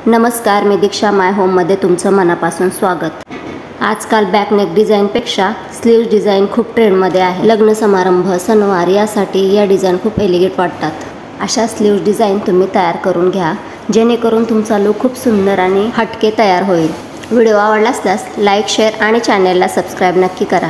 नमस्कार, मी दीक्षा माय होममध्ये तुमचं मनापासून स्वागत। आजकाल बॅकनेक डिझाईनपेक्षा स्लीव्ज डिझाईन खूप ट्रेंडमध्ये आहे। लग्न समारंभ, सणवार यासाठी या डिझाईन खूप एलिगेंट वाटतात। अशा स्लीव्ज डिझाईन तुम्ही तयार करून घ्या, जेणेकरून तुमचा लुक खूप सुंदर आणि हटके तयार होईल। व्हिडिओ आवडला असल्यास लाईक, शेअर आणि चॅनलला सबस्क्राईब नक्की करा।